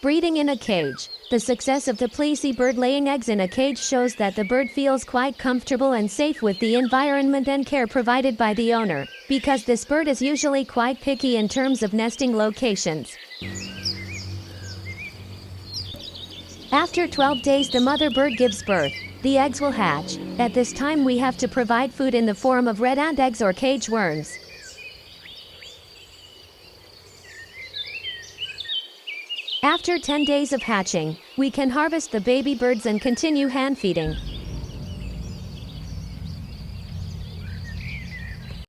Breeding in a cage. The success of the Pleci bird laying eggs in a cage shows that the bird feels quite comfortable and safe with the environment and care provided by the owner, because this bird is usually quite picky in terms of nesting locations. After 12 days the mother bird gives birth. The eggs will hatch. At this time we have to provide food in the form of red ant eggs or cage worms. After 10 days of hatching, we can harvest the baby birds and continue hand feeding.